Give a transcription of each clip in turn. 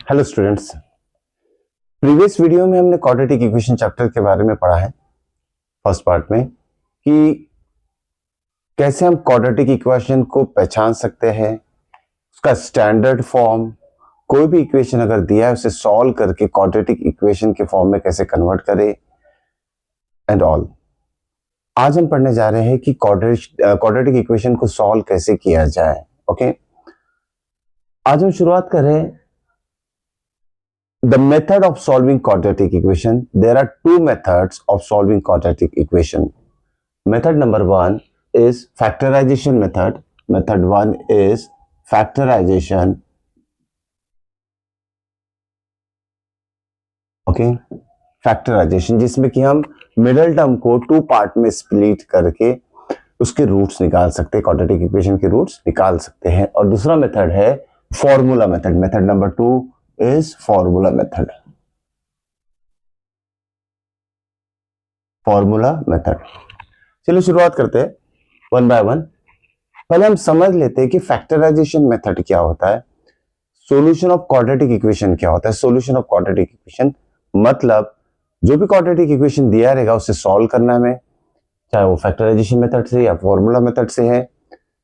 Hello students, previous video में हमने quadratic equation chapter के बारे में पढ़ा है फर्स्ट पार्ट में कि कैसे हम क्वाड्रेटिक इक्वेशन को पहचान सकते हैं, उसका स्टैंडर्ड फॉर्म, कोई भी इक्वेशन अगर दिया है उसे सॉल्व करके क्वाड्रेटिक इक्वेशन के फॉर्म में कैसे कन्वर्ट करें एंड ऑल। आज हम पढ़ने जा रहे हैं कि क्वाड्रेटिक इक्वेशन को सॉल्व कैसे किया जाए। ओके, आज हम शुरुआत करें the method of solving quadratic equation. There are two methods of solving quadratic equation. Method number one is factorization method. Method one is factorization. Okay, factorization जिसमें कि हम मिडिल टर्म को टू पार्ट में split करके उसके roots निकाल सकते हैं, क्वाड्रेटिक इक्वेशन के रूट्स निकाल सकते हैं। और दूसरा मेथड है formula method. Method number two is formula method. Formula method. चलिए शुरुआत करते हैं वन बाय वन। पहले हम समझ लेते हैं कि फैक्टराइजेशन मेथड क्या होता है, सॉल्यूशन ऑफ क्वाड्रेटिक इक्वेशन क्या होता है। सॉल्यूशन ऑफ क्वाड्रेटिक इक्वेशन मतलब जो भी क्वाड्रेटिक इक्वेशन दिया रहेगा उसे सॉल्व करना है, चाहे वो फैक्टराइजेशन मेथड से या फॉर्मूला मेथड से है।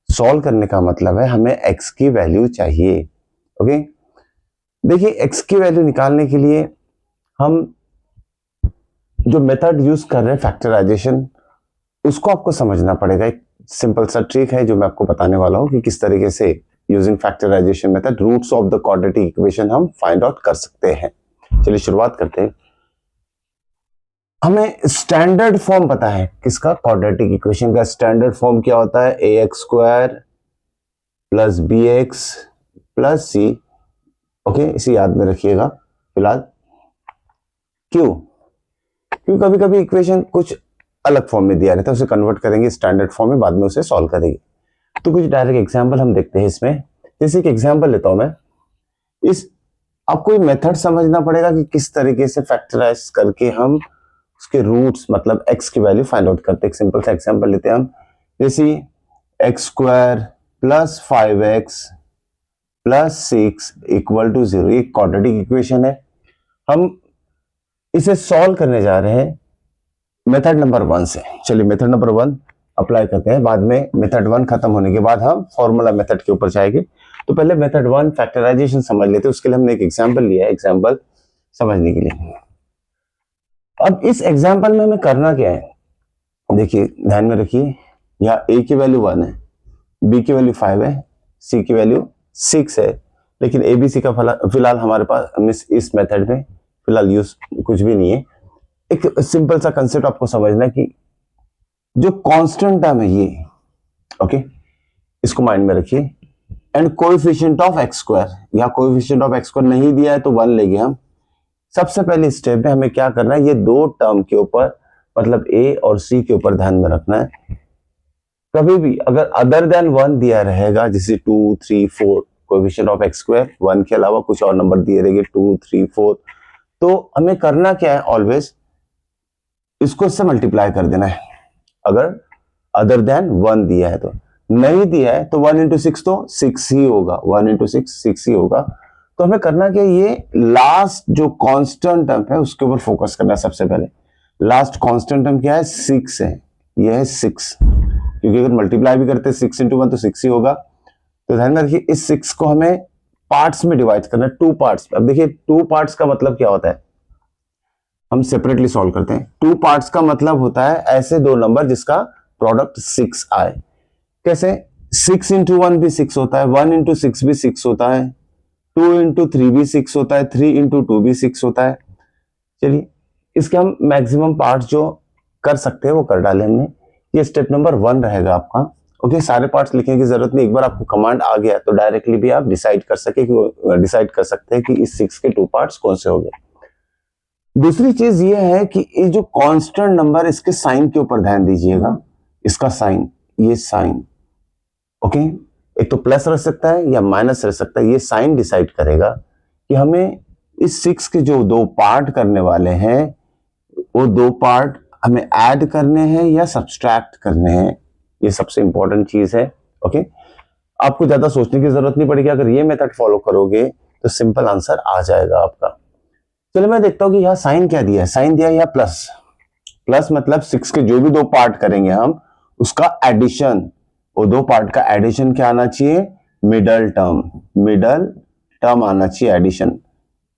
सॉल्व करने का मतलब है हमें x की वैल्यू चाहिए। ओके, देखिए x की वैल्यू निकालने के लिए हम जो मेथड यूज कर रहे हैं फैक्टराइजेशन, उसको आपको समझना पड़ेगा। एक सिंपल सा ट्रिक है जो मैं आपको बताने वाला हूं कि किस तरीके से using factorisation method roots of the quadratic equation हम फाइंड आउट कर सकते हैं। चलिए शुरुआत करते हैं। हमें स्टैंडर्ड फॉर्म पता है किसका, क्वाड्रेटिक इक्वेशन का स्टैंडर्ड फॉर्म क्या होता है, ax² plus bx plus c। Okay, इसे याद में रखिएगा फिलहाल। क्यों? क्योंकि कभी कभी इक्वेशन कुछ अलग फॉर्म में दिया रहता है, उसे कन्वर्ट करेंगे स्टैंडर्ड फॉर्म में, बाद में उसे सॉल्व करेंगे। तो कुछ डायरेक्ट एग्जांपल हम देखते हैं इसमें। जैसे एक एग्जांपल लेता हूं मैं। इस आपको ये मेथड समझना पड़ेगा कि किस तरीके से फैक्टराइज करके हम उसके रूट्स मतलब x की वैल्यू फाइंड आउट करते हैं। एक सिंपल सा एग्जांपल लेते हैं हम, जैसे x² plus 5x plus 6 equal to 0। ये क्वाड्रेटिक इक्वेशन है, हम इसे सॉल्व करने जा रहे हैं मेथड नंबर वन से। चलिए मेथड नंबर वन अप्लाई करते हैं, बाद में मेथड वन खत्म होने के बाद हम फॉर्मूला मेथड के ऊपर जाएंगे। तो पहले मेथड वन फैक्टराइजेशन समझ लेते हैं, उसके लिए हमने एक एग्जांपल लिया है, एग्जांपल समझने के लिए। अब इस एग्जांपल में हमें करना क्या है, देखिए ध्यान में रखिए, यहाँ a की वैल्यू 1 है, b की वैल्यू 5 है, c की वैल्यू 6 है, लेकिन abc का फिलहाल हमारे पास इस मेथड में फिलहाल यूज कुछ भी नहीं है। एक सिंपल सा कंसेप्ट आपको समझना कि जो कांस्टेंट टर्म है ये, ओके, इसको माइंड में रखिए, एंड कोएफिशिएंट ऑफ x², या कोएफिशिएंट ऑफ x² नहीं दिया है तो 1 लेंगे हम। सबसे पहले स्टेप में हमें क्या करना है, ये दो टर्म के ऊपर मतलब a और c के ऊपर ध्यान में रखना है। कभी भी अगर अदर देन 1 दिया रहेगा, जैसे 2 3 4, कोएफिशिएंट ऑफ x² 1 के अलावा कुछ और नंबर दिए रहेंगे 2 3 4, तो हमें करना क्या है, ऑलवेज इसको इससे मल्टीप्लाई कर देना है। अगर अदर देन 1 दिया है तो, नहीं दिया है तो 1 इंटू 6 तो 6 ही होगा, 1 इंटू 6 ही होगा। तो हमें करना क्या, ये लास्ट जो कांस्टेंट टर्म है उसके ऊपर फोकस करना है। सबसे पहले लास्ट कांस्टेंट टर्म क्या है, 6 है, ये है 6, क्योंकि अगर मल्टीप्लाई भी करते हैं 6 इंटू 1 तो 6 ही होगा। तो ध्यान में रखिए इस 6 को हमें पार्ट्स में डिवाइड करना है, 2 पार्ट्स। अब देखिए 2 पार्ट्स का मतलब क्या होता है, हम सेपरेटली सॉल्व करते हैं। 2 पार्ट्स का मतलब होता है ऐसे दो नंबर जिसका प्रोडक्ट 6 आए। कैसे, 6 इंटू 1 भी 6 होता है, 1 इंटू 6 भी 6 होता है, 2 इंटू 3 भी 6 होता है, 3 इंटू 2 भी 6 होता है। चलिए इसके हम मैक्सिमम पार्ट जो कर सकते हैं वो कर डाले हमने। ये स्टेप नंबर 1 रहेगा आपका। ओके, सारे पार्ट्स लिखने की जरूरत नहीं, एक बार आपको कमांड आ गया तो डायरेक्टली भी आप डिसाइड कर सकते हैं कि इस 6 के 2 पार्ट्स कौन से हो गए। दूसरी चीज ये है कि ये जो कांस्टेंट नंबर, इसके साइन के ऊपर ध्यान दीजिएगा। इसका साइन, ये साइन, ओके, एक तो प्लस रह सकता है या माइनस रह सकता है। ये साइन डिसाइड करेगा कि हमें इस 6 के जो 2 पार्ट करने वाले हैं वो 2 पार्ट हमें ऐड करने हैं या सब्सट्रैक्ट करने हैं। ये सबसे इंपॉर्टेंट चीज है। ओके, आपको ज्यादा सोचने की जरूरत नहीं पड़ेगी। अगर ये मेथड फॉलो करोगे तो सिंपल आंसर आ जाएगा आपका। चलिए मैं देखता हूं कि यहाँ साइन क्या दिया है। साइन दिया है यहाँ प्लस, प्लस मतलब 6 के जो भी दो पार्ट करेंगे हम उसका एडिशन, वो दो पार्ट का एडिशन क्या आना चाहिए, मिडल टर्म, मिडल टर्म आना चाहिए एडिशन।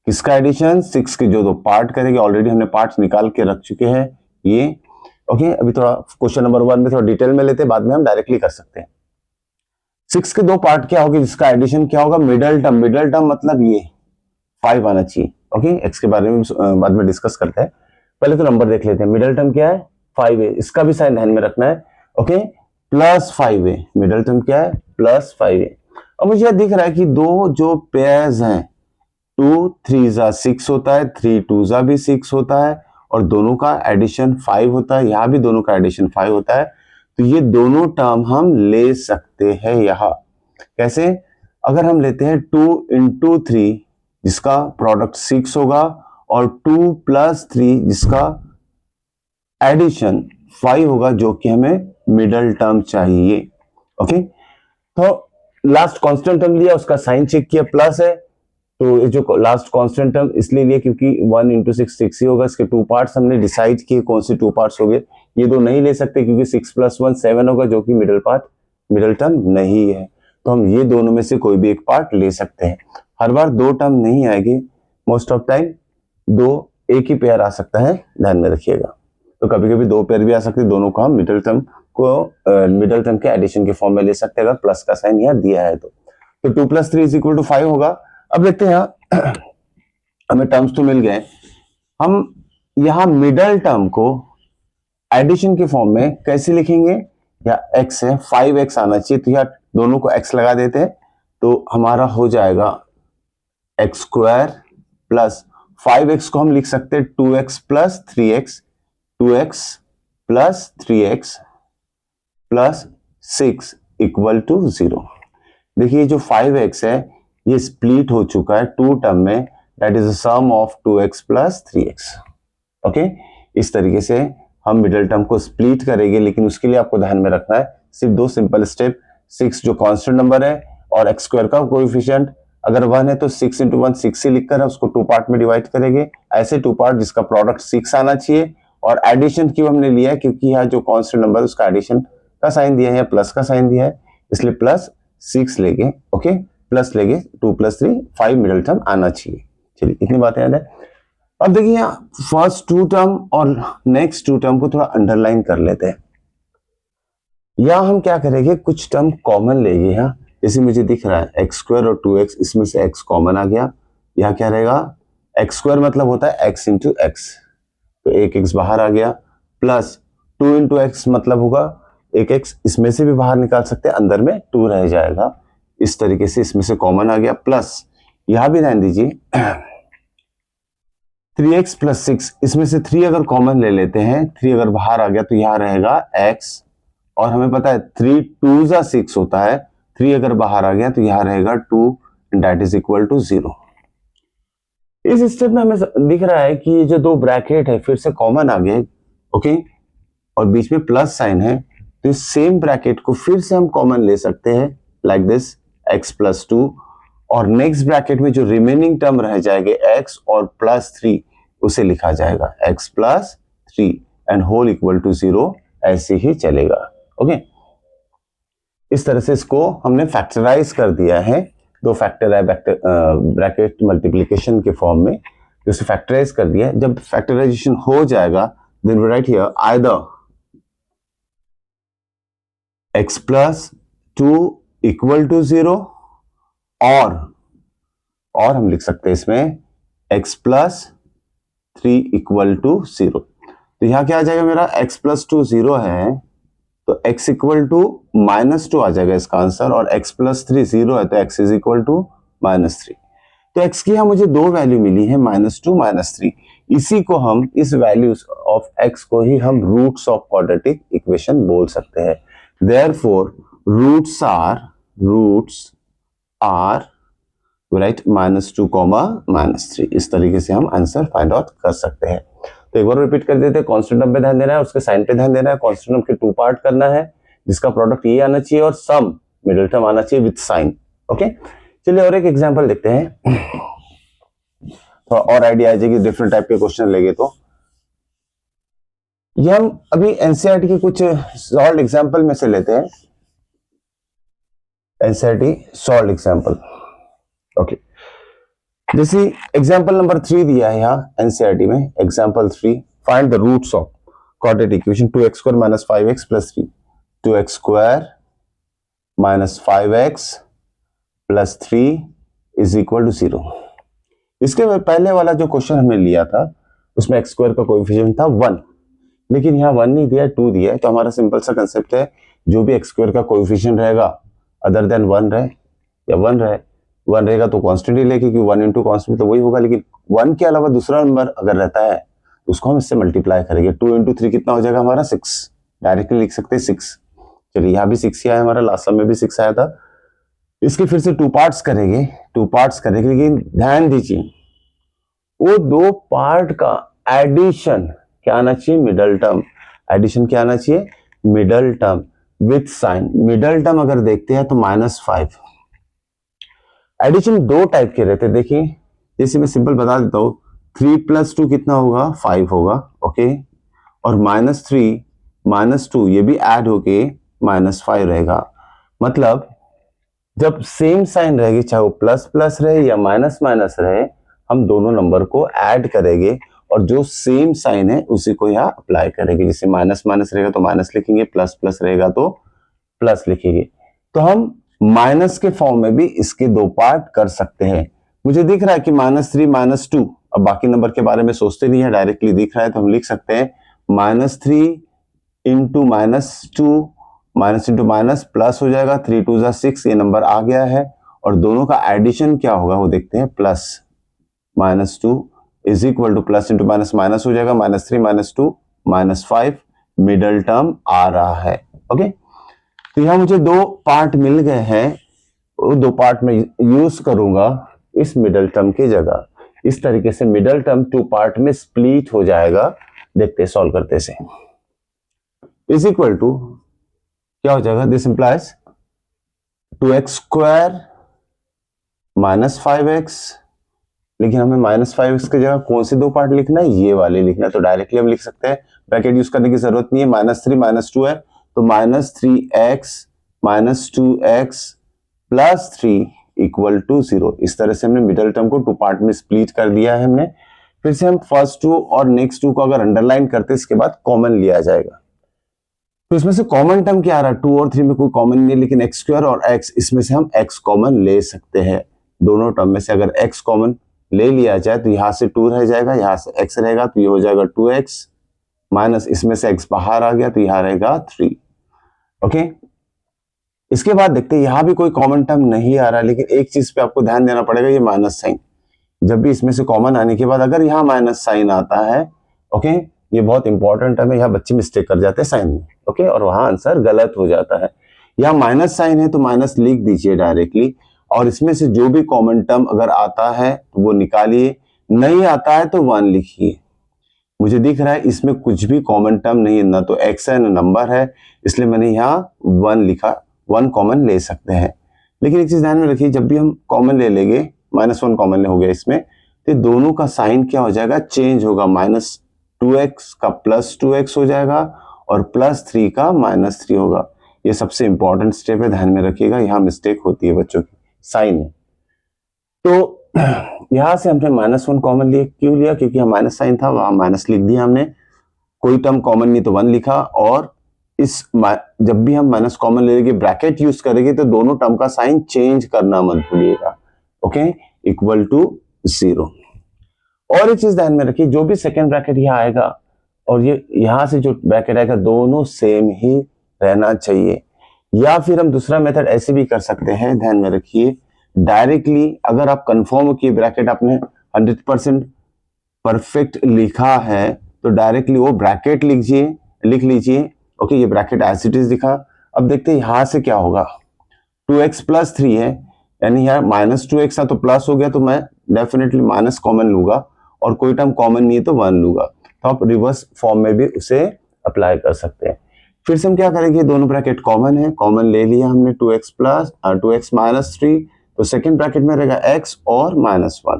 किसका एडिशन, 6 के जो दो पार्ट करेंगे, ऑलरेडी हमने पार्ट्स निकाल के रख चुके हैं ये। ओके अभी थोड़ा क्वेश्चन नंबर 1 में थोड़ा डिटेल में लेते हैं, बाद में हम डायरेक्टली कर सकते हैं। 6 के दो पार्ट क्या होगी, जिसका एडिशन क्या होगा, मिडल टर्म। मिडल टर्म मतलब ये 5 आना चाहिए। ओके एक्स के बारे में बाद में डिस्कस करते हैं, पहले तो नंबर देख लेते हैं। मिडल टर्म क्या है, 5 है, इसका भी साइन ध्यान में रखना है। ओके प्लस 5 है, मिडल टर्म क्या है, प्लस 5 है। अब मुझे यह दिख रहा है कि दो जो पेयर्स हैं 2 3 6 होता है, 3 2 भी 6 होता है, और दोनों का एडिशन 5 होता है, यहां भी दोनों का एडिशन 5 होता है। तो ये दोनों टर्म हम ले सकते हैं यहां। कैसे, अगर हम लेते हैं 2 into 3 जिसका प्रोडक्ट 6 होगा, और 2 + 3 जिसका एडिशन 5 होगा, जो कि हमें मिडल टर्म चाहिए। ओके तो लास्ट कांस्टेंट टर्म लिया, उसका साइन चेक किया, प्लस है, तो ये जो लास्ट कांस्टेंट टर्म इसलिए लिया क्योंकि 1 × 6 6 ही होगा। इसके 2 पार्ट्स हमने डिसाइड किए, कौन से 2 पार्ट्स हो गए। ये दो नहीं ले सकते क्योंकि 6 + 1 7 होगा, जो कि मिडल टर्म नहीं है। तो हम ये दोनों में से कोई भी एक पार्ट ले सकते हैं। हर बार दो टर्म नहीं आएगी, मोस्ट ऑफ टाइम दो एक ही पेयर आ सकता है, ध्यान में रखिएगा। तो कभी कभी दो पेयर भी आ सकते हैं, दोनों को हम मिडल टर्म के एडिशन के फॉर्म में ले सकते हैं, अगर प्लस का साइन यहाँ दिया है तो 2 + 3 = 5 होगा। अब देखते हैं यहाँ हमें टर्म्स तो मिल गए, हम यहाँ मिडल टर्म को एडिशन के फॉर्म में कैसे लिखेंगे, या x है 5x आना चाहिए, तो यहाँ दोनों को x लगा देते हैं, तो हमारा हो जाएगा x² प्लस 5x को हम लिख सकते हैं 2x + 3x, 2x + 3x + 6 = 0। देखिए जो 5x है ये स्प्लिट हो चुका है 2 टर्म में, that is the sum of 2x + 3x। Okay इस तरीके से हम मिडल टर्म को स्प्लिट करेंगे, लेकिन उसके लिए आपको ध्यान में रखना है सिर्फ दो सिंपल स्टेप। 6 जो कांस्टेंट नंबर है और x² का कोएफिशिएंट अगर 1 है तो 6 × 1 6 से लिखकर उसको 2 पार्ट में डिवाइड करेंगे, ऐसे 2 पार्ट जिसका प्रोडक्ट 6 आना चाहिए। और एडिशन क्यों हमने लिया है, क्योंकि यहाँ जो कांस्टेंट नंबर उसका एडिशन का साइन दिया है या प्लस का साइन दिया है, इसलिए +6 लेंगे। ओके प्लस लेंगे 2 + 3 5 मिडल टर्म आना चाहिए। चलिए इतनी बातें याद है। अब देखिए यहाँ फर्स्ट 2 टर्म और नेक्स्ट 2 टर्म को थोड़ा अंडरलाइन कर लेते हैं। यहाँ हम क्या करेंगे, कुछ टर्म कॉमन लेंगे। यहाँ जैसे मुझे दिख रहा है x² और 2x, इसमें से x कॉमन आ गया। यहाँ क्या रहेगा, x² मतलब होता है x × x, तो एक x बाहर आ गया, प्लस 2 × x मतलब होगा एक x, इसमें से भी बाहर निकाल सकते हैं, अंदर में 2 रह जाएगा। इस तरीके से इसमें से कॉमन आ गया, प्लस यहां भी ध्यान दीजिए 3x + 6, इसमें से 3 अगर कॉमन ले लेते हैं, 3 अगर बाहर आ गया तो यहां रहेगा x, और हमें पता है 3 2 6 होता है, 3 अगर बाहर आ गया तो यहां रहेगा 2, दैट इज इक्वल टू 0। इस स्टेप में हमें दिख रहा है कि ये जो दो ब्रैकेट है फिर से कॉमन आ गए। ओके और बीच में प्लस साइन है, तो इस सेम ब्रैकेट को फिर से हम कॉमन ले सकते हैं लाइक दिस x + 2, और नेक्स्ट ब्रैकेट में जो रिमेनिंग टर्म रह जाएंगे x और +3 उसे लिखा जाएगा x + 3 and whole equal to 0, ऐसे ही चलेगा। ओके इस तरह से इसको हमने फैक्टराइज कर दिया है। दो फैक्टर है ब्रैकेट मल्टीप्लिकेशन के फॉर्म में, तो इसे फैक्टराइज कर दिया है। जब फैक्टराइजेशन हो जाएगा then we write here either x + 2 = 0, और हम लिख सकते हैं इसमें x + 3 = 0। तो यहां क्या आ जाएगा मेरा, x + 2 0 है तो x = -2 आ जाएगा इसका आंसर, और x + 3 0 है तो x = -3। तो x की यहां मुझे दो वैल्यू मिली है, -2 -3। इसी को हम, इस वैल्यूज ऑफ x को ही हम रूट्स ऑफ क्वाड्रेटिक इक्वेशन बोल सकते हैं। Therefore roots are right -2, -3। इस तरीके से हम आंसर फाइंड आउट कर सकते हैं। तो एक बार रिपीट कर देते हैं, कांस्टेंट टर्म पे ध्यान देना है, उसके साइन पे ध्यान देना है। कांस्टेंट टर्म के 2 पार्ट करना है जिसका प्रोडक्ट ये आना चाहिए, और सम मिडिल टर्म आना चाहिए विद साइन। ओके चलिए और एक एग्जांपल देखते हैं, थोड़ा और आइडिया आ जाएगी डिफरेंट टाइप के क्वेश्चन लेंगे तो। ये हम अभी एनसीईआरटी के कुछ सॉल्व एग्जांपल में से लेते हैं, एनसीईआरटी सॉल्व एग्जांपल। ओके, जैसे एग्जांपल नंबर 3 दिया है यहाँ एनसीईआरटी में, example 3, find the roots of quadratic equation 2x² - 5x + 3, 2x² - 5x + 3 = 0। इसके पहले वाला जो क्वेश्चन हमने लिया था उसमें x² का कोएफिशिएंट था 1, लेकिन यहाँ 1 नहीं दिया, 2 दिया है। तो हमारा सिंपल सा कंसेप्ट है, जो भी x² का कोएफिशिएंट रहेगा अदर देन 1 रहे या 1 रहे, 1 रहेगा तो कांस्टेंट ही लेके, क्योंकि 1 × कांस्टेंट तो वही होगा, लेकिन 1 के अलावा दूसरा नंबर अगर रहता है तो उसको हम इससे मल्टीप्लाई करेंगे। 2 × 3 कितना हो जाएगा हमारा 6, डायरेक्टली लिख सकते हैं 6। चलिए यहाँ भी 6 ही आया हमारा, लास्ट समय में भी 6 आया था। इसके फिर से 2 पार्ट्स करेंगे, लेकिन ध्यान दीजिए वो 2 पार्ट का एडिशन क्या आना चाहिए, मिडल टर्म। एडिशन क्या आना चाहिए, middle term with sign. Middle term अगर देखते हैं तो -5। एडिशन 2 टाइप के रहते हैं, देखिए जैसे मैं सिंपल बता देता हूं, 3 + 2 कितना होगा 5 होगा, ओके, और -3 - 2 ये भी ऐड होके -5 रहेगा। मतलब जब सेम साइन रहेगी, चाहे वो प्लस रहे या माइनस रहे, हम दोनों नंबर को ऐड करेंगे और जो सेम साइन है उसी को यहाँ अप्लाई करेंगे। जैसे माइनस रहेगा तो माइनस लिखेंगे, प्लस रहेगा तो प्लस लिखेंगे। तो हम माइनस के फॉर्म में भी इसके 2 पार्ट कर सकते हैं। मुझे दिख रहा है कि -3 - 2, अब बाकी नंबर के बारे में सोचते नहीं है, डायरेक्टली दिख रहा है तो हम लिख सकते हैं -3 × -2, माइनस इंटू माइनस प्लस हो जाएगा, 3 × 2 = 6, ये नंबर आ गया है। और दोनों का एडिशन क्या होगा वो देखते हैं, plus -2 = plus into minus minus हो जाएगा, -3 - 2 -5, मिडल टर्म आ रहा है। ओके, तो यहां मुझे 2 पार्ट मिल गए हैं, वो 2 पार्ट में यूज करूंगा इस मिडल टर्म की जगह। इस तरीके से मिडल टर्म 2 पार्ट में स्प्लिट हो जाएगा। देखते हैं सॉल्व करते से, = क्या हो जाएगा, दिस इंप्लाइज 2x² - 5x, लेकिन हमें -5x की जगह कौन से 2 पार्ट लिखना है, ये वाले लिखना है। तो डायरेक्टली हम लिख सकते हैं, ब्रैकेट यूज करने की जरूरत नहीं है, -3 - 2 है तो -3x - 2x + 3 = 0। इस तरह से हमने मिडल टर्म को 2 पार्ट में स्प्लिट कर दिया है हमने। फिर से हम फर्स्ट 2 और नेक्स्ट 2 को अगर अंडरलाइन करते इसके बाद कॉमन लिया जाएगा। तो इसमें से कॉमन टर्म क्या आ रहा है, 2 और 3 में कोई कॉमन नहीं है, लेकिन x² और x, इसमें से हम x कॉमन ले सकते हैं। दोनों टर्म में से अगर x कॉमन ले लिया जाए तो यहां से 2 रह जाएगा, यहां से x रहेगा तो ये हो जाएगा 2x, माइनस इसमें से x बाहर आ गया तो यहां रहेगा 3। ओके, इसके बाद देखते हैं यहां भी कोई कॉमन टर्म नहीं आ रहा, लेकिन एक चीज पे आपको ध्यान देना पड़ेगा, ये माइनस साइन। जब भी इसमें से कॉमन आने के बाद अगर यहाँ माइनस साइन आता है, ओके, ये बहुत इंपॉर्टेंट है, यहाँ बच्चे मिस्टेक कर जाते हैं साइन में, ओके, और वहां आंसर गलत हो जाता है। यहाँ माइनस साइन है तो माइनस लिख दीजिए डायरेक्टली, और इसमें से जो भी कॉमन टर्म अगर आता है तो वो निकालिए, नहीं आता है तो 1 लिखिए। मुझे दिख रहा है इसमें कुछ भी कॉमन टर्म नहीं है, ना तो x है ना नंबर है, इसलिए मैंने यहाँ 1 लिखा। 1 कॉमन ले सकते हैं, लेकिन एक चीज ध्यान में रखिए, जब भी हम कॉमन ले लेंगे, -1 कॉमन हो गया इसमें, तो दोनों का साइन क्या हो जाएगा, चेंज होगा। -2x का +2x हो जाएगा और +3 का -3 होगा। ये सबसे इंपॉर्टेंट स्टेप है, ध्यान में रखिएगा, यहाँ मिस्टेक होती है बच्चों की साइन में। तो यहां से हमने -1 कॉमन लिए, क्यों लिया, क्योंकि यहाँ माइनस साइन था, वहां माइनस लिख दिया हमने, कोई टर्म कॉमन नहीं तो 1 लिखा। और इस जब भी हम माइनस कॉमन ले लेंगे, ब्रैकेट यूज करेंगे, तो दोनों टर्म का साइन चेंज करना मत भूलिएगा, ओके, =0। और एक चीज ध्यान में रखिए, जो भी सेकेंड ब्रैकेट यहाँ आएगा और ये यहां से जो ब्रैकेट आएगा, दोनों सेम ही रहना चाहिए। या फिर हम दूसरा मेथड ऐसे भी कर सकते हैं, ध्यान में रखिए, डायरेक्टली अगर आप कंफर्म हो कि ब्रैकेट आपने 100% परफेक्ट लिखा है, तो डायरेक्टली वो ब्रैकेट लिख लीजिए, ओके, ये ब्रैकेट एज इट इज दिखा। अब देखते हैं यहां से क्या होगा, 2x + 3 है, यानी यहाँ -2x था तो प्लस हो गया, तो मैं डेफिनेटली माइनस कॉमन लूंगा, और कोई टर्म कॉमन नहीं है तो 1 लूंगा। तो आप रिवर्स फॉर्म में भी उसे अप्लाई कर सकते हैं। फिर से हम क्या करेंगे, दोनों ब्रैकेट कॉमन है, कॉमन ले लिया हमने, 2x - 3, तो सेकेंड ब्रैकेट में रहेगा x और -1,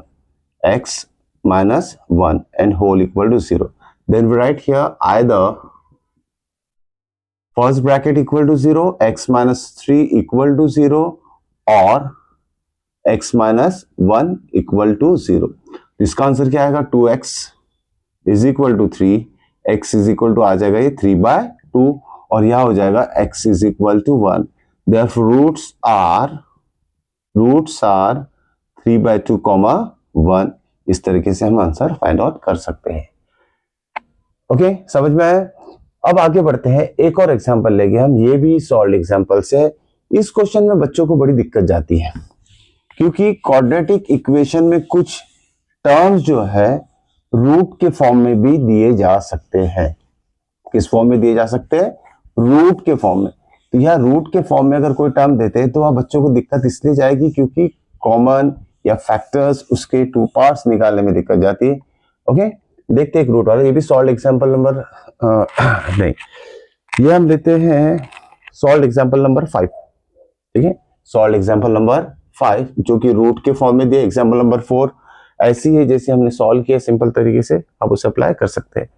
x -1 and whole equal to 0. Then we write here either first bracket equal to 0, x minus 3 equal to 0 or x minus 1 equal to 0. इसका आंसर क्या आएगा? 2x is equal to 3, x is equal to आ जाएगा ये 3/2 और यह हो जाएगा x is equal to 1. Therefore roots are 3/2, 1. इस तरीके से हम आंसर फाइंड आउट कर सकते हैं. ओके, समझ में आया? अब आगे बढ़ते हैं, एक और एग्जांपल लेंगे हम, ये भी सॉल्व एग्जांपल से. इस क्वेश्चन में बच्चों को बड़ी दिक्कत जाती है क्योंकि क्वाड्रेटिक इक्वेशन में कुछ टर्म्स जो है रूट के फॉर्म में भी दिए जा सकते हैं. किस फॉर्म में दिए जा सकते हैं? रूट के फॉर्म में. तो यह रूट के फॉर्म में अगर कोई टर्म देते हैं तो वह बच्चों को दिक्कत इसलिए जाएगी क्योंकि कॉमन या फैक्टर्स उसके 2 पार्ट्स निकालने में दिक्कत जाती है. ओके, देखते हैं एक रूट वाला. ये भी सॉल्व एग्जांपल नंबर नहीं, ये हम लेते हैं सॉल्व एग्जांपल नंबर 5. ठीक है, सॉल्व एग्जांपल नंबर 5 जो कि रूट के फॉर्म में दिए. एग्जांपल नंबर 4 ऐसी है जैसे हमने सॉल्व किया सिंपल तरीके से, आप उसे अप्लाई कर सकते हैं.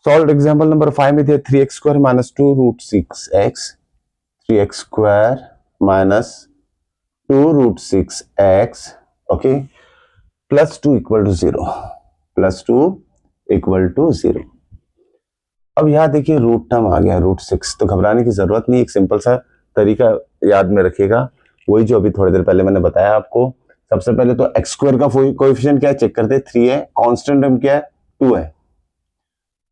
सॉल्व एग्जांपल नंबर 5 में दिया 3x² - 2 √6x, 3x² - 2 √6x, okay, +2 = 0, +2 = 0. अब यहां देखिए रूट टर्म आ गया √6, तो घबराने की जरूरत नहीं. एक सिंपल सा तरीका याद में रखिएगा, वही जो अभी थोड़ी देर पहले मैंने बताया आपको. सबसे पहले तो x² का कोएफिशिएंट क्या है चेक करते हैं, 3 है. कांस्टेंट टर्म क्या है? 2 है.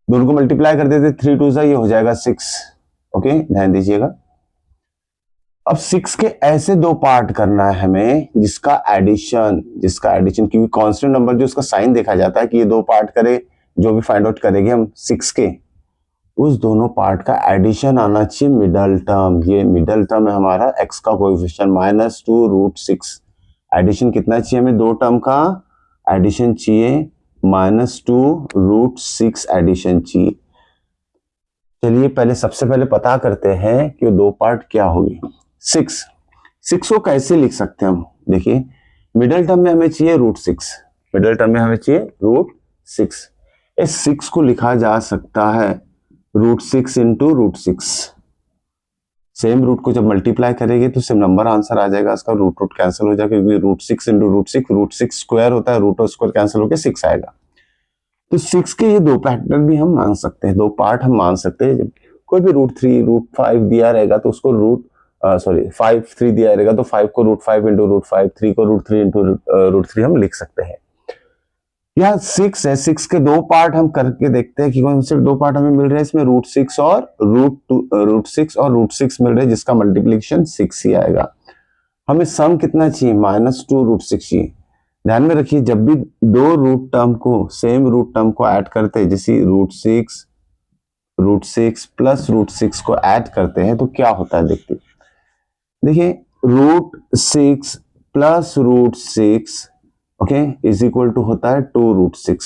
दोनों को मल्टीप्लाई कर देते, 3 2 ये हो जाएगा 6. ओके, ध्यान दीजिएगा. अब 6 के ऐसे 2 पार्ट करना है हमें जिसका एडिशन क्योंकि कांस्टेंट नंबर जो उसका साइन देखा जाता है कि ये 2 पार्ट करे, जो भी फाइंड आउट करेंगे हम 6 के, उस दोनों पार्ट का एडिशन आना चाहिए मिडल टर्म. ये मिडल टर्म है हमारा x का कोएफिशिएंट -2 √6. एडिशन कितना चाहिए हमें? 2 टर्म का एडिशन चाहिए, -2 √6 एडिशन चाहिए. चलिए पहले सबसे पहले पता करते हैं कि वो 2 पार्ट क्या होगी. 6 को कैसे लिख सकते हैं हम? देखिए मिडल टर्म में हमें चाहिए √6, मिडल टर्म में हमें चाहिए √6. इस 6 को लिखा जा सकता है √6 × √6. सेम रूट को जब मल्टीप्लाई करेंगे तो सेम नंबर आंसर आ जाएगा, इसका रूट कैंसिल हो जाएगा क्योंकि √6 × √6 होता है, रूट और स्क्वायर कैंसिल होकर 6 आएगा. तो 6 के ये 2 फैक्टर भी हम मान सकते हैं, 2 पार्ट हम मान सकते हैं. कोई भी √3 √5 दिया रहेगा तो उसको 5 3 दिया रहेगा तो 5 को √5 × √5, 3 को √3 × √3 हम लिख सकते हैं. यहाँ 6 है, 6 के 2 पार्ट हम करके देखते हैं कि कौन से 2 पार्ट हमें मिल रहे हैं. इसमें √6 और √6 मिल रहे हैं जिसका मल्टीप्लिकेशन 6 ही आएगा. हमें सम कितना चाहिए? -2 √6 चाहिए. ध्यान में रखिए जब भी 2 रूट टर्म को सेम रूट टर्म को ऐड करते हैं, जैसे √6 प्लस √6 को ऐड करते हैं तो क्या होता है देखिए √6 plus √6 okay is equal to होता है 2 √6.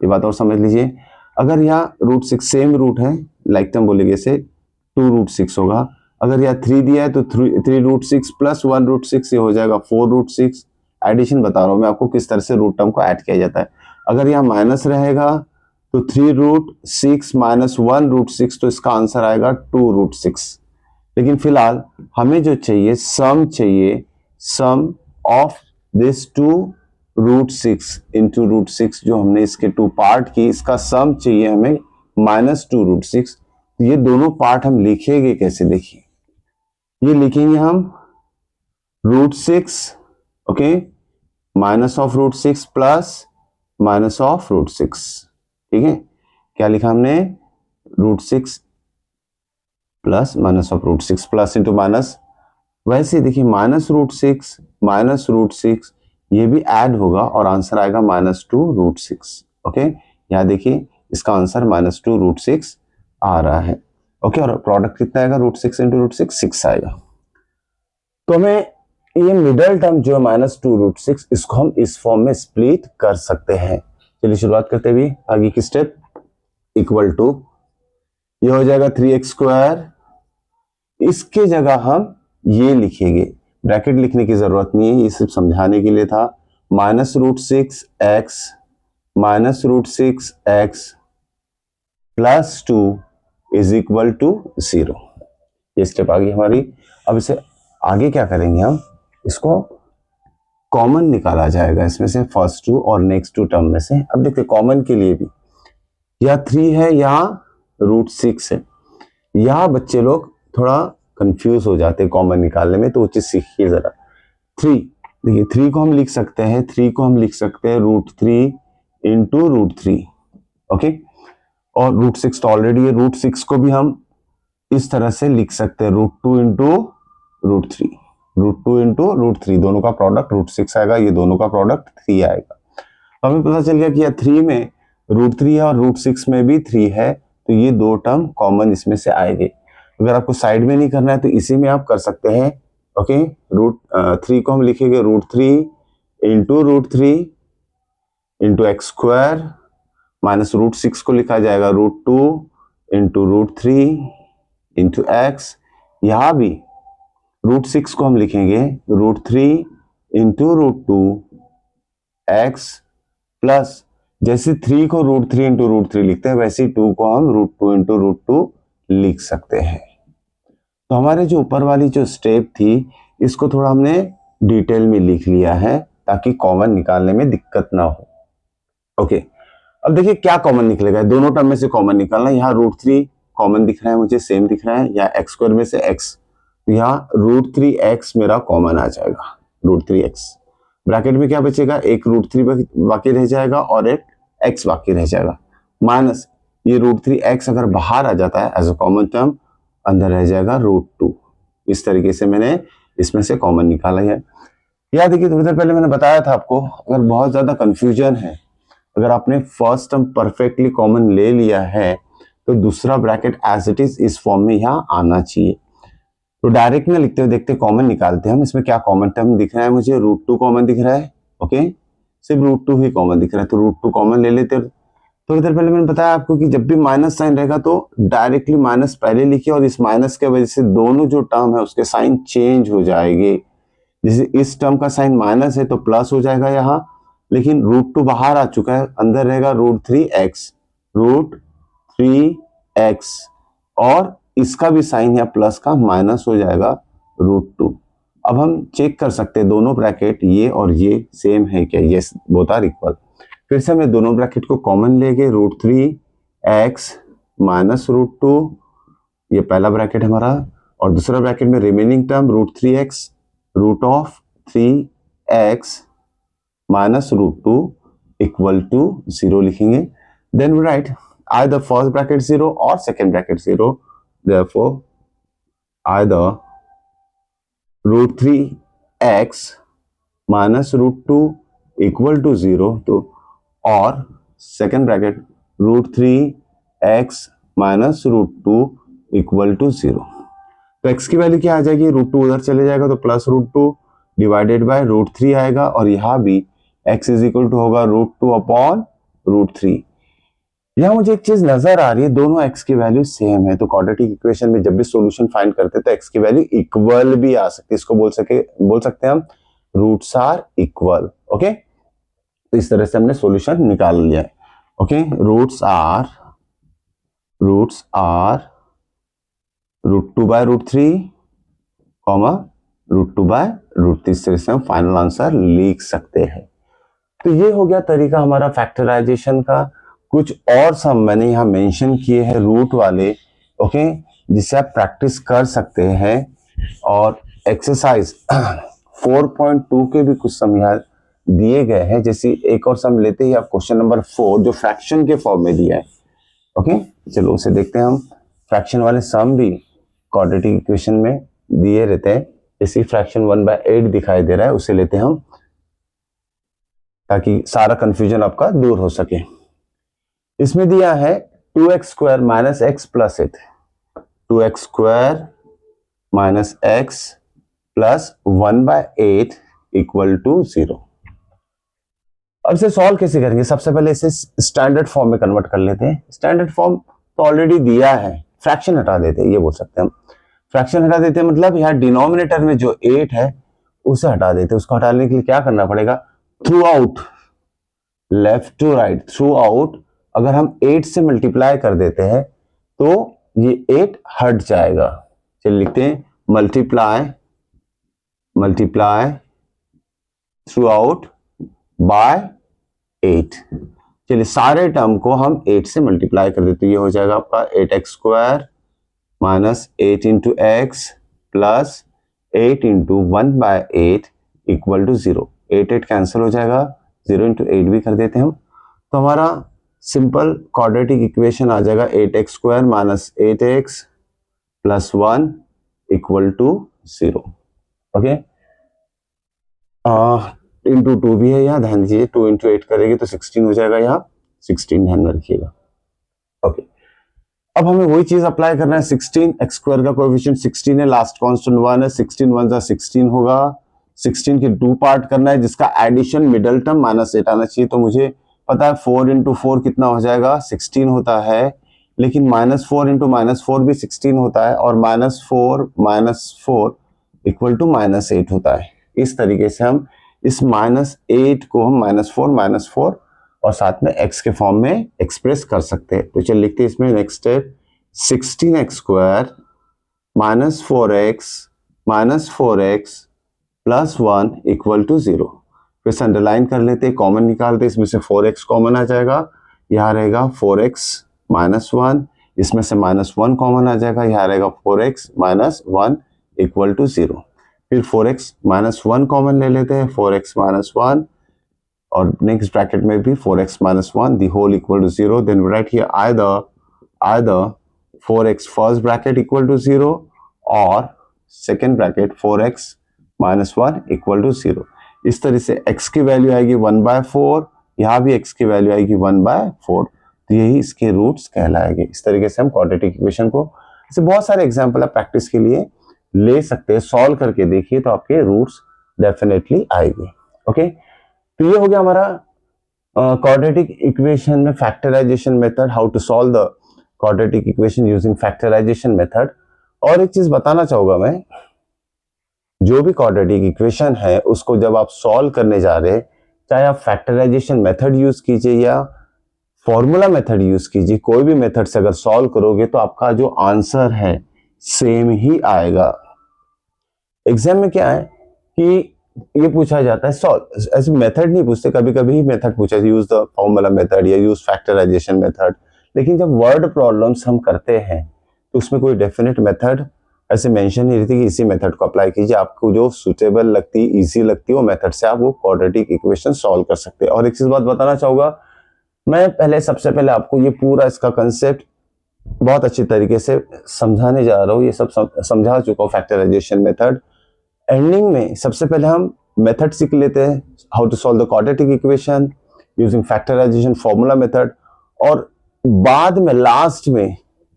ये बात और समझ लीजिए. अगर यहाँ √6 सेम रूट है, लाइक टर्म बोलेंगे इसे, 2 √6 होगा. अगर यहाँ 3 दिया है तो 3 √6 प्लस 1 √6 ये हो जाएगा 4 √6. एडिशन बता रहा हूं मैं आपको किस तरह से रूट टर्म को ऐड किया जाता है. अगर यहाँ माइनस रहेगा तो 3 √6 - 1 √6, तो इसका आंसर आएगा 2 √6. लेकिन फिलहाल हमें जो चाहिए सम ऑफ दिस 2 √6 × √6 जो हमने इसके 2 पार्ट की, इसका सम चाहिए हमें -2 √6. तो ये दोनों पार्ट हम लिखेंगे कैसे? देखिए ये लिखेंगे हम √6 okay minus of √6 plus minus of √6. ठीक है, क्या लिखा हमने? √6 plus minus of √6 plus into minus. वैसे देखिए -√6 ये भी ऐड होगा और आंसर आएगा -2 √6. ओके, यहाँ देखिए इसका आंसर -2 √6 आ रहा है. ओके, और प्रोडक्ट कितना आएगा? √6 × √6 6 आएगा. तो हमें ये मिडल टर्म जो है -2 √6, इसको हम इस फॉर्म में स्प्लिट कर सकते हैं. चलिए शुरुआत करते हुए आगे की स्टेप. इक्वल टू ये हो जाएगा 3x². इसके जगह हम ये लिखेंगे ब्रैकेट लिखने की जरूरत नहीं है, ये सिर्फ समझाने के लिए था। -√6x -√6x plus 2 is equal to 0। ये स्टेप आ गई हमारी। अब इसे आगे क्या करेंगे हम, इसको कॉमन निकाला जाएगा इसमें से फर्स्ट टू और नेक्स्ट टू टर्म में से। अब देखते कॉमन के लिए भी या 3 है या √6 है, या बच्चे लोग थोड़ा कंफ्यूज हो जाते हैं कॉमन निकालने में, तो वो चीज सीखिए जरा। 3 देखिए 3 को हम लिख सकते हैं, 3 को हम लिख सकते हैं √3 इंटू √3, ओके। और √6 तो ऑलरेडी है, √6 को भी हम इस तरह से लिख सकते हैं √2 इंटू √3, √2 इंटू √3, दोनों का प्रोडक्ट √6 आएगा, ये दोनों का प्रोडक्ट 3 आएगा। हमें पता चल गया कि यह 3 में √3 है और √6 में भी 3 है, तो ये दो टर्म कॉमन इसमें से आएंगे। अगर आपको साइड में नहीं करना है तो इसी में आप कर सकते हैं, ओके। √3 को हम लिखेंगे √3 इंटू √3 इंटू x² माइनस √6 को लिखा जाएगा √2 इंटू √3 इंटू x। यहां भी √6 को हम लिखेंगे √3 इंटू √2 x प्लस, जैसे 3 को √3 इंटू √3 लिखते हैं वैसे 2 को हम √2 इंटू √2 लिख सकते हैं। तो हमारे जो ऊपर वाली जो स्टेप थी इसको थोड़ा हमने डिटेल में लिख लिया है ताकि कॉमन निकालने में दिक्कत ना हो, ओके। अब देखिए क्या कॉमन निकलेगा, दोनों टर्म में से कॉमन निकालना। यहाँ √3 कॉमन दिख रहा है मुझे, सेम दिख रहा है, या x² में से x, यहाँ √3x मेरा कॉमन आ जाएगा, √3x। ब्रैकेट में क्या बचेगा, एक √3 बाकी रह जाएगा और एक x बाकी रह जाएगा, माइनस ये √3x अगर बाहर आ जाता है एज अ कॉमन टर्म, अंदर रह जाएगा √2। इस तरीके से मैंने इसमें से कॉमन निकाला है। याद देखिए थोड़ी देर पहले मैंने बताया था आपको, अगर बहुत ज्यादा कंफ्यूजन है, अगर आपने फर्स्ट टर्म परफेक्टली कॉमन ले लिया है तो दूसरा ब्रैकेट एज इट इज इस फॉर्म में यहाँ आना चाहिए। तो डायरेक्ट में लिखते हुए देखते कॉमन निकालते हैं हम। इसमें क्या कॉमन टर्म दिख रहा है मुझे, √2 कॉमन दिख रहा है, ओके, सिर्फ √2 ही कॉमन दिख रहा है, तो √2 कॉमन ले लेते हैं। थोड़ी देर पहले मैंने बताया आपको कि जब भी माइनस साइन रहेगा तो डायरेक्टली माइनस पहले लिखिए, और इस माइनस के वजह से दोनों जो टर्म है उसके साइन चेंज हो जाएंगे। जैसे इस टर्म का साइन माइनस है तो प्लस हो जाएगा यहाँ, लेकिन √2 बाहर आ चुका है, अंदर रहेगा √3x, और इसका भी साइन या प्लस का माइनस हो जाएगा √2। अब हम चेक कर सकते हैं दोनों ब्रैकेट ये और ये सेम है क्या, यस बोथ आर इक्वल। फिर से हमें दोनों ब्रैकेट को कॉमन लेंगे, √3x माइनस √2, ये पहला ब्रैकेट हमारा, और दूसरा ब्रैकेट में remaining term √3x √3x minus √2 equal to 0 लिखेंगे। Then we write either first bracket 0 or second bracket 0, therefore either √3x minus √2 equal to 0, तो और second bracket √3x minus √2 equal to 0। तो x की value क्या आ जाएगी, √2 उधर चले जाएगा तो प्लस √2 डिवाइडेड बाय √3 आएगा, और यहाँ भी x इज इक्वल टू होगा √2 अपॉन √3। यहाँ मुझे एक चीज नजर आ रही है, दोनों x की वैल्यू सेम है, तो क्वाड्रेटिक इक्वेशन में जब भी सॉल्यूशन फाइंड करते हैं तो x की वैल्यू इक्वल भी आ सकती है, इसको बोल सकते हैं हम रूट्स आर इक्वल, ओके। तो इस तरह से हमने सॉल्यूशन निकाल लिया है, okay. Roots are √2 by √3 comma √2 by √3, इस तरह से हम फाइनल आंसर लिख सकते हैं। तो ये हो गया तरीका हमारा फैक्टराइजेशन का। कुछ और सम मैंने यहाँ मेंशन किए हैं रूट वाले, ओके, जिससे आप प्रैक्टिस कर सकते हैं। और एक्सरसाइज 4.2 के भी कुछ सम यहाँ दिए गए हैं। जैसे एक और सम लेते ही आप क्वेश्चन नंबर 4 जो फ्रैक्शन के फॉर्म में दिया है, ओके, चलो उसे देखते हैं हम। फ्रैक्शन वाले सम भी क्वाड्रेटिक इक्वेशन में दिए रहते हैं, जैसे फ्रैक्शन 1/8 दिखाई दे रहा है, उसे लेते हैं हम ताकि सारा कंफ्यूजन आपका दूर हो सके। इसमें दिया है 2x² minus x plus 8, 2x² minus x plus 1/8 equal to 0। अब इसे सॉल्व कैसे करेंगे, सबसे पहले इसे स्टैंडर्ड फॉर्म में कन्वर्ट कर लेते हैं। स्टैंडर्ड फॉर्म तो ऑलरेडी दिया है, फ्रैक्शन हटा देते हैं, ये बोल सकते हैं हम। फ्रैक्शन हटा देते हैं मतलब यहाँ डिनोमिनेटर में जो 8 है उसे हटा देते हैं। उसको हटाने के लिए क्या करना पड़ेगा, through out, left to right, through out अगर हम 8 से मल्टीप्लाई कर देते हैं तो ये 8 हट जाएगा। चलिए लिखते हैं मल्टीप्लाई थ्रू आउट बाय 8। चलिए सारे टर्म को हम 8 से मल्टीप्लाई कर देते, ये हो जाएगा आपका 8x square minus 8 into x plus 8 into 1/8 equal to 0। 8 cancel हो जाएगा, 0 इंटू 8 भी कर देते हैं हम, तो हमारा सिंपल क्वाड्रेटिक इक्वेशन आ जाएगा 8x square minus 8x plus 1 equal to 0। Okay, into 2 भी है यहाँ, ध्यान दीजिए 2 इंटू 8 करेंगे तो 16 हो जाएगा, यहाँ 16 ध्यान में रखिएगा। ओके, अब हमें वही चीज अप्लाई करना है। 16 x स्क्वायर का कोएफिशिएंट 16 है, लास्ट कांस्टेंट 1 है, 16 1 जा 16 होगा। 16 के 2 पार्ट करना है जिसका एडिशन मिडल टर्म -8 आना चाहिए। तो मुझे पता है 4 इंटू 4 कितना हो जाएगा, 16 होता है, लेकिन -4 इंटू -4 भी 16 होता है, और -4 इक्वल टू -8 होता है। इस तरीके से हम इस -8 को हम -4 और साथ में x के फॉर्म में एक्सप्रेस कर सकते हैं। तो चलिए लिखते हैं इसमें next step, 16x square -4x plus 1 equal to 0। फिर से अंडरलाइन कर लेते हैं, कॉमन निकालते हैं, इसमें से 4x कॉमन आ जाएगा, यहाँ रहेगा 4x माइनस 1, इसमें से -1 कॉमन आ जाएगा, यहाँ रहेगा 4x माइनस 1 इक्वल टू 0। फिर 4x माइनस 1 कॉमन ले लेते हैं, 4x माइनस 1, और नेक्स्ट ब्रैकेट में भी 4x minus 1 the whole equal to 0। Then we write here either 4x first bracket equal to 0 और second bracket 4x minus 1 equal to 0। इस तरह से x की वैल्यू आएगी 1/4, यहाँ भी x की वैल्यू आएगी 1/4, तो यही इसके रूट्स कहलाएंगे। इस तरीके से हम क्वाड्रेटिक इक्वेशन को, ऐसे बहुत सारे एग्जांपल है प्रैक्टिस के लिए ले सकते हैं, सॉल्व करके देखिए तो आपके रूट्स डेफिनेटली आएंगे। ओके, तो ये हो गया हमारा क्वाड्रेटिक इक्वेशन में factorisation method, how to solve the quadratic equation using factorisation method. और एक चीज बताना चाहूंगा मैं, जो भी क्वाड्रेटिक इक्वेशन है उसको जब आप सॉल्व करने जा रहे हैं, चाहे आप फैक्टराइजेशन मेथड यूज कीजिए या फॉर्मूला मेथड यूज कीजिए, कोई भी मेथड से अगर सॉल्व करोगे तो आपका जो आंसर है सेम ही आएगा। एग्जाम में क्या है कि ये पूछा जाता है सॉल्व, ऐसे मेथड नहीं पूछते, कभी कभी मेथड पूछा, यूज द फॉर्मूला मेथड या यूज फैक्टराइजेशन मेथड, लेकिन जब वर्ड प्रॉब्लम्स हम करते हैं तो उसमें कोई डेफिनेट मेथड ऐसे मेंशन नहीं रहती कि इसी मेथड को अप्लाई कीजिए। आपको जो सुटेबल लगती है, इजी लगती है, वो मेथड से आप वो क्वाड्रेटिक इक्वेशन सॉल्व कर सकते हैं। और एक चीज बात बताना चाहूंगा, मैं सबसे पहले आपको ये पूरा इसका कंसेप्ट बहुत अच्छी तरीके से समझाने जा रहा हूँ, ये सब समझा चुका हूँ फैक्टराइजेशन मेथड। एंडिंग में सबसे पहले हम मेथड सीख लेते हैं, how to solve the quadratic equation using factorisation formula method, और बाद में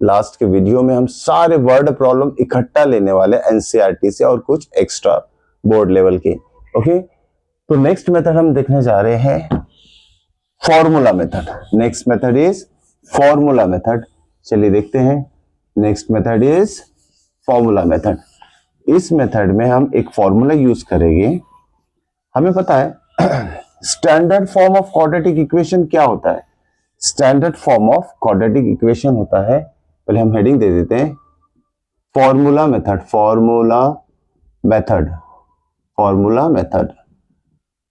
लास्ट के वीडियो में हम सारे वर्ड प्रॉब्लम इकट्ठा लेने वाले एनसीईआरटी से और कुछ एक्स्ट्रा बोर्ड लेवल के। ओके, तो नेक्स्ट मेथड हम देखने जा रहे हैं formula method. Next method is formula method. चलिए देखते हैं, next method is formula method. इस मेथड में हम एक फॉर्मूला यूज करेंगे। हमें पता है standard form of quadratic equation क्या होता है। Standard form of quadratic equation होता है, पहले हम हेडिंग दे देते हैं, फॉर्मूला मेथड। Formula method.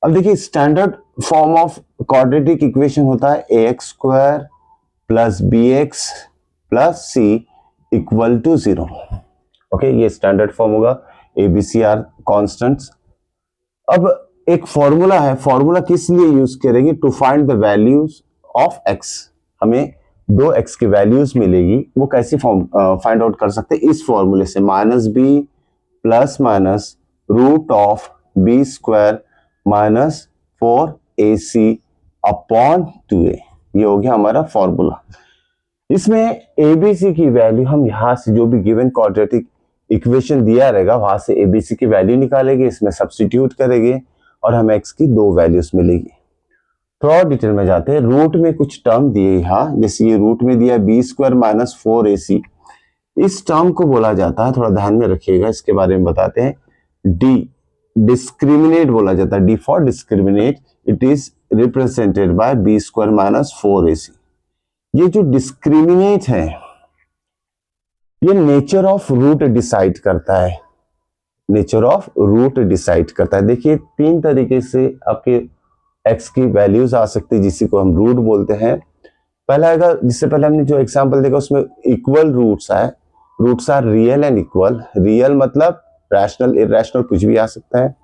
अब देखिए, standard form of quadratic equation होता है ax square plus bx plus c equal to 0। Okay, ये स्टैंडर्ड फॉर्म होगा, ABC आर कॉन्स्टेंट्स। अब एक फॉर्मूला है, फॉर्मूला किस लिए यूज करेंगे, to find the values of x। हमें 2x की वैल्यूज मिलेगी, वो कैसे फाइंड आउट कर सकते हैं, इस फॉर्मूले से, -b plus minus root of b square minus 4ac upon 2a। ये हो गया हमारा फॉर्मूला। इसमें ABC की वैल्यू हम यहां से जो भी गिवन क्वाड्रेटिक इक्वेशन दिया रहेगा वहां से ABC की वैल्यू निकालेंगे, इसमें सब्स्टिट्यूट करेंगे और हमें x की 2 वैल्यूज मिलेगी। थोड़ा डिटेल में जाते हैं, रूट में कुछ टर्म दिए यहाँ, जैसे ये रूट में दिया b स्क्वायर माइनस 4ac, इस टर्म को बोला जाता है, थोड़ा ध्यान में रखिएगा, इसके बारे में बताते हैं, डिस्क्रिमिनेट बोला जाता है, D for discriminant, it is represented by B square minus 4ac। ये जो डिस्क्रिमिनेट है ये नेचर ऑफ रूट डिसाइड करता है, नेचर ऑफ रूट डिसाइड करता है। देखिए 3 तरीके से आपके x की वैल्यूज आ सकती है जिसी को हम रूट बोलते हैं। पहला आएगा, जिससे पहले हमने जो एग्जांपल देखा उसमें इक्वल रूट्स आए, roots are real and equal. Real मतलब रैशनल, इरैशनल कुछ भी आ सकता है।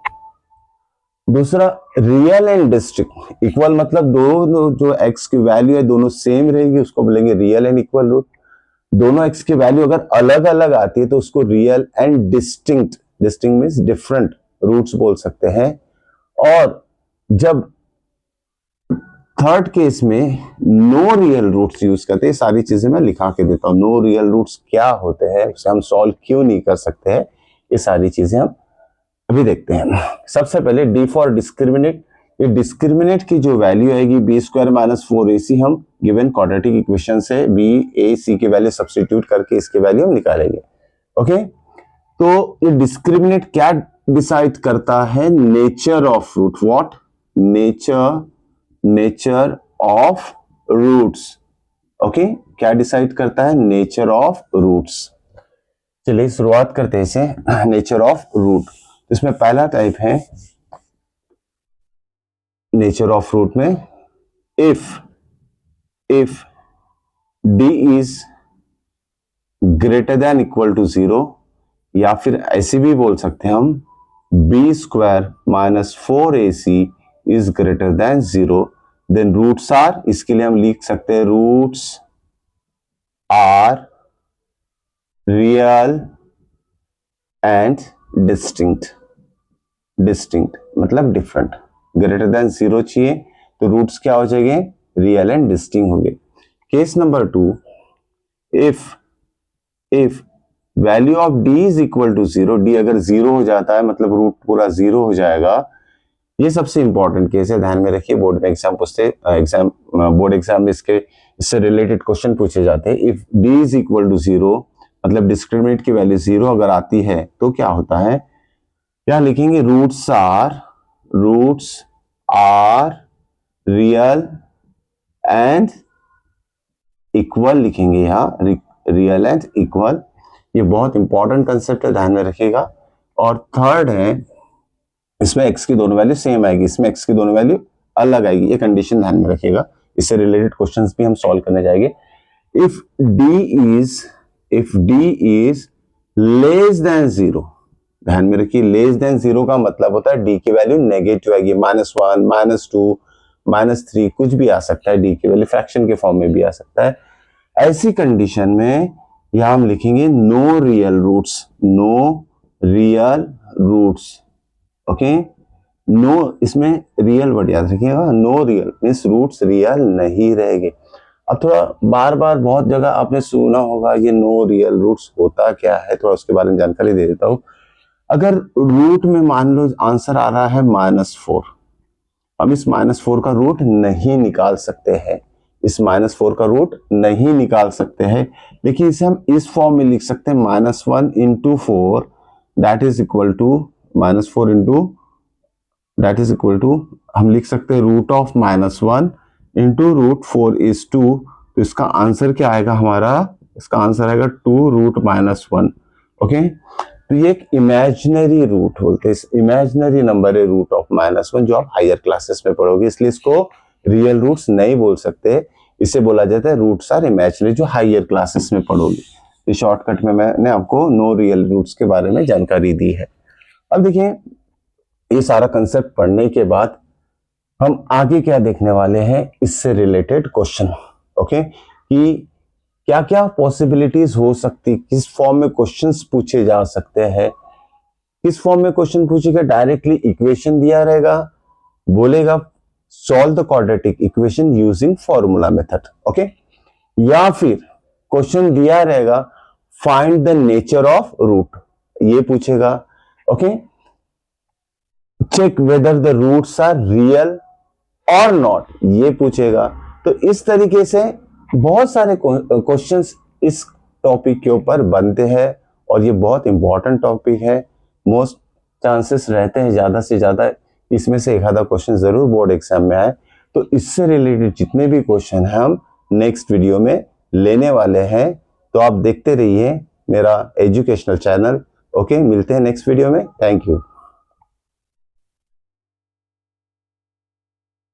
दूसरा रियल एंड डिस्टिंक्ट, इक्वल मतलब दोनों जो x की वैल्यू है दोनों सेम रहेगी, उसको बोलेंगे रियल एंड इक्वल रूट। दोनों x की वैल्यू अगर अलग अलग आती है तो उसको real and distinct, distinct means different roots बोल सकते हैं। और जब थर्ड केस में नो रियल रूट्स यूज करते हैं, सारी चीजें मैं लिखा के देता हूं, नो रियल रूट्स क्या होते हैं, उसे हम सॉल्व क्यों नहीं कर सकते हैं, ये सारी चीजें हम अभी देखते हैं। सबसे पहले डी फॉर डिस्क्रिमिनेट, ये डिस्क्रिमिनेट की जो वैल्यू आएगी बी स्क्वायर माइनस 4ac, हम गिवन क्वाड्रेटिक इक्वेशन से बी ए सी की वैल्यू सब्स्टिट्यूट करके इसकी वैल्यू हम निकालेंगे। ओके, तो ये डिस्क्रिमिनेट क्या डिसाइड करता है, nature of root, what, nature of roots. Okay, क्या डिसाइड करता है, नेचर ऑफ रूट्स। चलिए शुरुआत करते हैं इसे, नेचर ऑफ रूट। इसमें पहला टाइप है नेचर ऑफ रूट में, if d is greater than equal to 0, या फिर ऐसे भी बोल सकते हैं हम, B square minus 4ac is greater than 0, then roots are, इसके लिए हम लिख सकते हैं roots are real and distinct. Distinct मतलब डिफरेंट, ग्रेटर देन 0 चाहिए तो रूट्स क्या हो जाएंगे, रियल एंड डिस्टिंक्ट होंगे। Case number 2, if value of d is equal to 0, d अगर 0 हो जाता है मतलब रूट पूरा 0 हो जाएगा। ये सबसे इंपॉर्टेंट केस है, ध्यान में रखिए, बोर्ड में एग्जाम पूछते, बोर्ड एग्जाम में इससे रिलेटेड क्वेश्चन पूछे जाते हैं। If d is equal to 0 मतलब डिस्क्रिमिनेट की वैल्यू 0 अगर आती है तो क्या होता है, यहां लिखेंगे roots are real and equal, लिखेंगे यहां रियल एंड इक्वल। ये बहुत इंपॉर्टेंट कंसेप्ट है, ध्यान में रखिएगा। और थर्ड है, इसमें x की दोनों वैल्यू सेम आएगी, इसमें x की दोनों वैल्यू अलग आएगी, ये कंडीशन ध्यान में रखिएगा। इससे रिलेटेड क्वेश्चंस भी हम सॉल्व करने जाएंगे। If d is less than 0, ध्यान में रखिए, लेस देन 0 का मतलब होता है d की वैल्यू नेगेटिव आएगी, -1 -2 -3 कुछ भी आ सकता है, d की वैल्यू फ्रैक्शन के फॉर्म में भी आ सकता है। ऐसी कंडीशन में यहां हम लिखेंगे no real roots. Okay, no, इसमें रियल वर्ड याद रखिएगा, no real means roots real नहीं रहेंगे। अब थोड़ा बार बार बहुत जगह आपने सुना होगा ये नो रियल रूट्स होता क्या है, थोड़ा उसके बारे में जानकारी दे देता हूं। अगर रूट में मान लो आंसर आ रहा है -4, हम इस -4 का रूट नहीं निकाल सकते हैं, इस -4 का रूट नहीं निकाल सकते हैं, लेकिन इसे हम इस फॉर्म में लिख सकते हैं, -1 into 4 that is equal to -4 into that is equal to, हम लिख सकते हैं root of -1 into root 4 is 2। तो इसका आंसर क्या आएगा हमारा, इसका आंसर आएगा 2 रूट -1। ओके, तो ये एक इमेजिनरी रूट बोलते हैं, इमेजिनरी नंबर है रूट ऑफ -1, जो आप हायर क्लासेस में पढ़ोगे, इसलिए इसको रियल रूट्स नहीं बोल सकते, इसे बोला जाता है रूट्स आर इमेजिनरी, जो हायर क्लासेस में पढ़ोगे। इस शॉर्टकट में मैंने आपको नो रियल रूट्स के बारे में जानकारी दी है। अब देखिए, ये सारा कंसेप्ट पढ़ने के बाद हम आगे क्या देखने वाले हैं, इससे रिलेटेड क्वेश्चन। ओके, कि क्या क्या पॉसिबिलिटीज हो सकती, किस फॉर्म में क्वेश्चंस पूछे जा सकते हैं, किस फॉर्म में क्वेश्चन पूछेगा, डायरेक्टली इक्वेशन दिया रहेगा, बोलेगा solve the quadratic equation using formula method. Okay, या फिर क्वेश्चन दिया रहेगा find the nature of root, ये पूछेगा। Okay, check whether the roots are real और नॉट, ये पूछेगा। तो इस तरीके से बहुत सारे क्वेश्चंस इस टॉपिक के ऊपर बनते हैं और ये बहुत इंपॉर्टेंट टॉपिक है, मोस्ट चांसेस रहते हैं ज़्यादा से ज़्यादा इसमें से एक आधा क्वेश्चन ज़रूर बोर्ड एग्जाम में आए। तो इससे रिलेटेड जितने भी क्वेश्चन हैं हम नेक्स्ट वीडियो में लेने वाले हैं, तो आप देखते रहिए मेरा एजुकेशनल चैनल। ओके, मिलते हैं नेक्स्ट वीडियो में। Thank you.